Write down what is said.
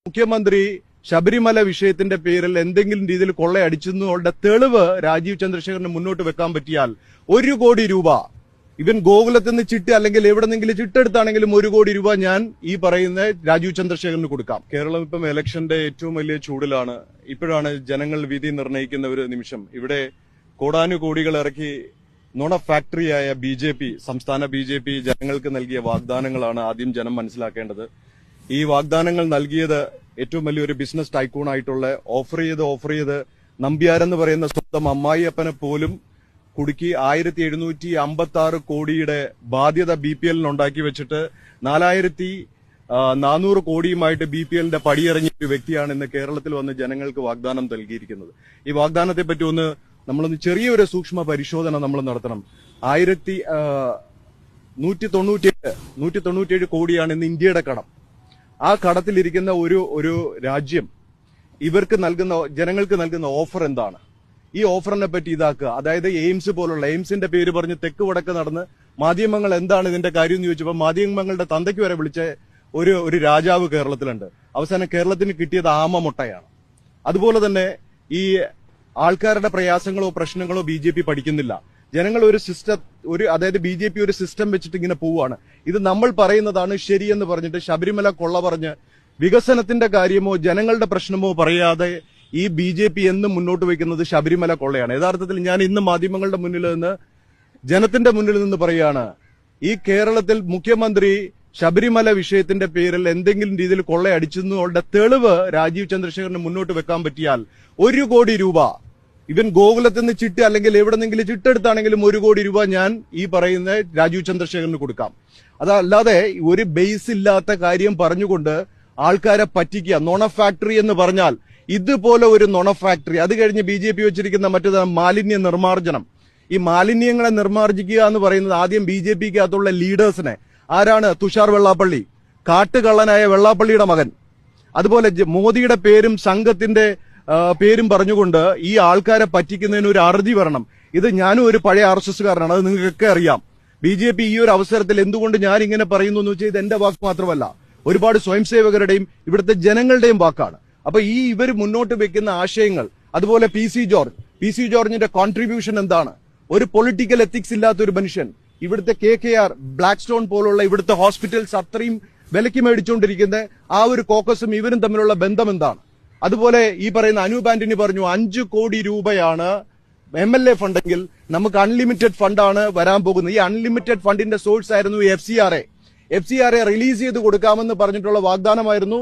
മുഖ്യമന്ത്രി ശബരിമല വിഷയത്തിന്റെ പേരിൽ എന്തെങ്കിലും രീതിയിൽ കൊള്ളയടിച്ചെന്നുള്ള തെളിവ് രാജീവ് ചന്ദ്രശേഖരന് മുന്നോട്ട് വെക്കാൻ പറ്റിയാൽ 1 കോടി രൂപ ഇവൻ ഗോകുലത്തിൽ നിന്ന് ചിട്ട് അല്ലെങ്കിൽ എവിടെന്നെങ്കിലും ചിട്ടെടുത്താണെങ്കിലും 1 കോടി രൂപ ഞാൻ ഈ പറയുന്ന രാജീവ് ചന്ദ്രശേഖരന് കൊടുക്കാം. കേരളം ഇപ്പം ഇലക്ഷന്റെ ഏറ്റവും വലിയ ചൂടിലാണ്. ഇപ്പോഴാണ് ജനങ്ങൾ വിധി നിർണ്ണയിക്കുന്ന ഒരു നിമിഷം. ഇവിടെ കോടാനുകോടികൾ ഇറക്കി നുണ ഫാക്ടറിയായ സംസ്ഥാന ബി ജെ പി ജനങ്ങൾക്ക് നൽകിയ വാഗ്ദാനങ്ങളാണ് ആദ്യം ജനം മനസ്സിലാക്കേണ്ടത്. ഈ വാഗ്ദാനങ്ങൾ നൽകിയത് ഏറ്റവും വലിയൊരു ബിസിനസ് ടൈക്കൂൺ ആയിട്ടുള്ള ഓഫർ ചെയ്ത് നമ്പ്യാരെന്ന് പറയുന്ന സ്വന്തം അമ്മായിയപ്പനെ പോലും കുടുക്കി 1756 കോടിയുടെ ബാധ്യത BPL ഉണ്ടാക്കി വെച്ചിട്ട് 4400 കോടിയുമായിട്ട് BPLന്റെ പടിയിറങ്ങിയ ഒരു വ്യക്തിയാണ് ഇന്ന് കേരളത്തിൽ വന്ന് ജനങ്ങൾക്ക് വാഗ്ദാനം നൽകിയിരിക്കുന്നത്. ഈ വാഗ്ദാനത്തെ പറ്റി നമ്മളൊന്ന് ചെറിയൊരു സൂക്ഷ്മ പരിശോധന നമ്മൾ നടത്തണം. 197 കോടിയാണ് ഇന്ന് ഇന്ത്യയുടെ കടം. ആ കടത്തിലിരിക്കുന്ന ഒരു രാജ്യം ജനങ്ങൾക്ക് നൽകുന്ന ഓഫർ എന്താണ്? ഈ ഓഫറിനെ പറ്റി ഇതാക്കുക. അതായത് എയിംസിന്റെ പേര് പറഞ്ഞ് തെക്ക് വടക്ക് നടന്ന് മാധ്യമങ്ങൾ എന്താണ് ഇതിന്റെ കാര്യം എന്ന് ചോദിച്ചപ്പോൾ മാധ്യമങ്ങളുടെ തന്തയ്ക്ക് വരെ വിളിച്ച ഒരു രാജാവ് കേരളത്തിലുണ്ട്. അവസാനം കേരളത്തിന് കിട്ടിയത് ആമ മുട്ടയാണ്. അതുപോലെ തന്നെ ഈ ആൾക്കാരുടെ പ്രയാസങ്ങളോ പ്രശ്നങ്ങളോ BJP പഠിക്കുന്നില്ല. ജനങ്ങൾ അതായത് BJP ഒരു സിസ്റ്റം വെച്ചിട്ട് ഇങ്ങനെ പോവുകയാണ്. ഇത് നമ്മൾ പറയുന്നതാണ് ശരിയെന്ന് പറഞ്ഞിട്ട് ശബരിമല കൊള്ള പറഞ്ഞ് വികസനത്തിന്റെ കാര്യമോ ജനങ്ങളുടെ പ്രശ്നമോ പറയാതെ ഈ BJP എന്നും മുന്നോട്ട് വയ്ക്കുന്നത് ശബരിമല കൊള്ളയാണ്. യഥാർത്ഥത്തിൽ ഞാൻ ഇന്ന് മാധ്യമങ്ങളുടെ മുന്നിൽ നിന്ന് ജനത്തിന്റെ മുന്നിൽ നിന്ന് പറയുകയാണ്, ഈ കേരളത്തിൽ മുഖ്യമന്ത്രി ശബരിമല വിഷയത്തിന്റെ പേരിൽ എന്തെങ്കിലും രീതിയിൽ കൊള്ളയടിച്ചെന്നുള്ള തെളിവ് രാജീവ് ചന്ദ്രശേഖരന് മുന്നോട്ട് വെക്കാൻ പറ്റിയാൽ 1 കോടി രൂപ ഇവൻ ഗോകുലത്തിൽ നിന്ന് ചിട്ട് അല്ലെങ്കിൽ എവിടെന്നെങ്കിലും ചിട്ടെടുത്താണെങ്കിലും 1 കോടി രൂപ ഞാൻ ഈ പറയുന്ന രാജീവ് ചന്ദ്രശേഖരന് കൊടുക്കാം. അതല്ലാതെ ഒരു ബേസ് ഇല്ലാത്ത കാര്യം പറഞ്ഞുകൊണ്ട് ആൾക്കാരെ പറ്റിക്കുക. നുണ ഫാക്ടറി എന്ന് പറഞ്ഞാൽ ഇതുപോലെ ഒരു നുണ ഫാക്ടറി. അത് കഴിഞ്ഞ് BJP വെച്ചിരിക്കുന്ന മറ്റൊരു മാലിന്യ നിർമ്മാർജ്ജനം. ഈ മാലിന്യങ്ങളെ നിർമ്മാർജ്ജിക്കുക എന്ന് പറയുന്നത് ആദ്യം BJPക്കകത്തുള്ള ലീഡേഴ്സിനെ. ആരാണ്? തുഷാർ വെള്ളാപ്പള്ളി, കാട്ടുകള്ളനായ വെള്ളാപ്പള്ളിയുടെ മകൻ. അതുപോലെ മോദിയുടെ പേരും സംഘത്തിന്റെ പേരും പറഞ്ഞുകൊണ്ട് ഈ ആൾക്കാരെ പറ്റിക്കുന്നതിന് ഒരു അറുതി വരണം. ഇത് ഞാനും ഒരു പഴയ RSSകാരനാണ്, അത് നിങ്ങൾക്കൊക്കെ അറിയാം. BJP ഈ ഒരു അവസരത്തിൽ എന്തുകൊണ്ട് ഞാൻ ഇങ്ങനെ പറയുന്നു എന്ന് വെച്ചാൽ ഇത് എന്റെ വാക്ക് മാത്രമല്ല, ഒരുപാട് സ്വയം സേവകരുടെയും ഇവിടുത്തെ ജനങ്ങളുടെയും വാക്കാണ്. അപ്പൊ ഇവർ മുന്നോട്ട് വെക്കുന്ന ആശയങ്ങൾ, അതുപോലെ PC ജോർജിന്റെ കോൺട്രിബ്യൂഷൻ എന്താണ്? ഒരു പൊളിറ്റിക്കൽ എത്തിക്സ് ഇല്ലാത്ത ഒരു മനുഷ്യൻ. ഇവിടുത്തെ KKR, ബ്ലാക്ക്സ്റ്റോൺ പോലുള്ള ഇവിടുത്തെ ഹോസ്പിറ്റൽസ് അത്രയും വിലക്ക് മേടിച്ചുകൊണ്ടിരിക്കുന്ന ആ ഒരു കോക്കസും ഇവരും തമ്മിലുള്ള ബന്ധം എന്താണ്? അതുപോലെ ഈ പറയുന്ന അനൂപ് ആന്റണി പറഞ്ഞു 5 കോടി രൂപയാണ് MLA ഫണ്ടെങ്കിൽ നമുക്ക് അൺലിമിറ്റഡ് ഫണ്ടാണ് വരാൻ പോകുന്നത്. ഈ അൺലിമിറ്റഡ് ഫണ്ടിന്റെ സോഴ്സ് ആയിരുന്നു FCRA റിലീസ് ചെയ്ത് കൊടുക്കാമെന്ന് പറഞ്ഞിട്ടുള്ള വാഗ്ദാനമായിരുന്നു